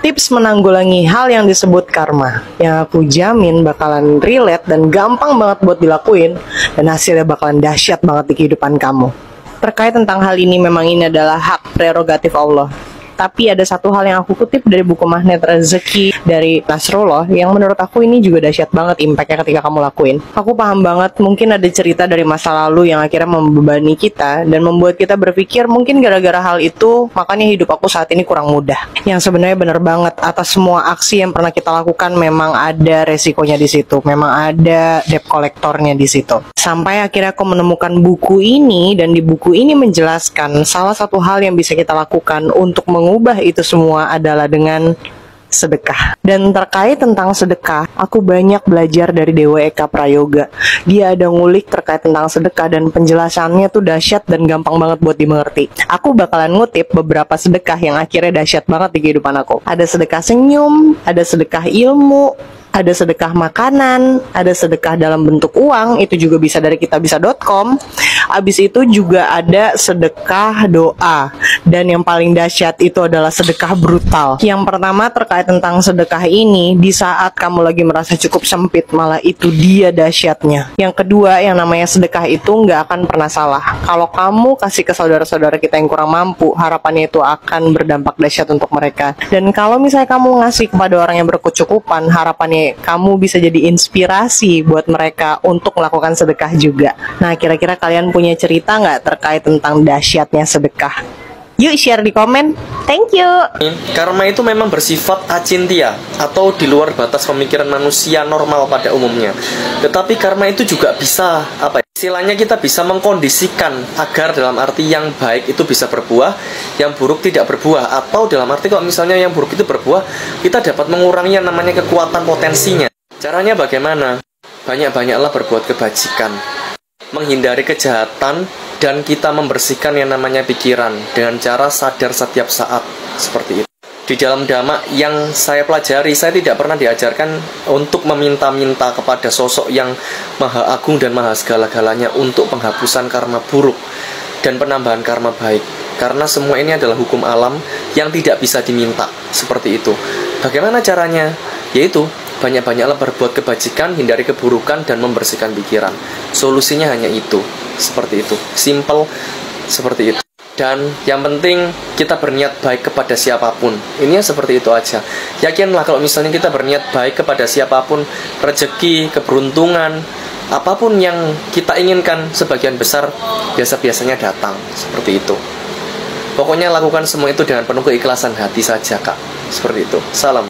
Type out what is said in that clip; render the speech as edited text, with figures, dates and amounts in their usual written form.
tips menanggulangi hal yang disebut karma, yang aku jamin bakalan relate dan gampang banget buat dilakuin, dan hasilnya bakalan dahsyat banget di kehidupan kamu. Terkait tentang hal ini, memang ini adalah hak prerogatif Allah. Tapi ada satu hal yang aku kutip dari buku Magnet Rezeki dari Nasrullah yang menurut aku ini juga dahsyat banget impactnya ketika kamu lakuin. Aku paham banget mungkin ada cerita dari masa lalu yang akhirnya membebani kita dan membuat kita berpikir mungkin gara-gara hal itu makanya hidup aku saat ini kurang mudah. Yang sebenarnya benar banget, atas semua aksi yang pernah kita lakukan memang ada resikonya di situ, memang ada debt kolektornya di situ. Sampai akhirnya aku menemukan buku ini, dan di buku ini menjelaskan salah satu hal yang bisa kita lakukan untuk mengubah itu semua adalah dengan sedekah. Dan terkait tentang sedekah, aku banyak belajar dari Dewa Eka Prayoga. Dia ada ngulik terkait tentang sedekah dan penjelasannya tuh dahsyat dan gampang banget buat dimengerti. Aku bakalan ngutip beberapa sedekah yang akhirnya dahsyat banget di kehidupan aku. Ada sedekah senyum, ada sedekah ilmu, ada sedekah makanan, ada sedekah dalam bentuk uang, itu juga bisa dari kitabisa.com. Abis itu juga ada sedekah doa. Dan yang paling dahsyat itu adalah sedekah brutal. Yang pertama terkait tentang sedekah ini, di saat kamu lagi merasa cukup sempit, malah itu dia dahsyatnya. Yang kedua, yang namanya sedekah itu nggak akan pernah salah. Kalau kamu kasih ke saudara-saudara kita yang kurang mampu, harapannya itu akan berdampak dahsyat untuk mereka. Dan kalau misalnya kamu ngasih kepada orang yang berkecukupan, harapannya kamu bisa jadi inspirasi buat mereka untuk melakukan sedekah juga. Nah, kira-kira kalian punya cerita nggak terkait tentang dahsyatnya sedekah? Yuk share di komen. Thank you. Karma itu memang bersifat acintia atau di luar batas pemikiran manusia normal pada umumnya. Tetapi karma itu juga bisa istilahnya kita bisa mengkondisikan agar dalam arti yang baik itu bisa berbuah, yang buruk tidak berbuah. Atau dalam arti kalau misalnya yang buruk itu berbuah, kita dapat mengurangi yang namanya kekuatan potensinya. Caranya bagaimana? Banyak-banyaklah berbuat kebajikan, menghindari kejahatan, dan kita membersihkan yang namanya pikiran dengan cara sadar setiap saat, seperti itu. Di dalam Dhamma yang saya pelajari, saya tidak pernah diajarkan untuk meminta-minta kepada sosok yang maha agung dan maha segala-galanya untuk penghapusan karma buruk dan penambahan karma baik. Karena semua ini adalah hukum alam yang tidak bisa diminta, seperti itu. Bagaimana caranya? Yaitu banyak-banyaklah berbuat kebajikan, hindari keburukan, dan membersihkan pikiran. Solusinya hanya itu, seperti itu. Simple, seperti itu. Dan yang penting kita berniat baik kepada siapapun. Ini seperti itu aja. Yakinlah kalau misalnya kita berniat baik kepada siapapun, rezeki, keberuntungan, apapun yang kita inginkan sebagian besar biasa-biasanya datang, seperti itu. Pokoknya lakukan semua itu dengan penuh keikhlasan hati saja, Kak. Seperti itu. Salam.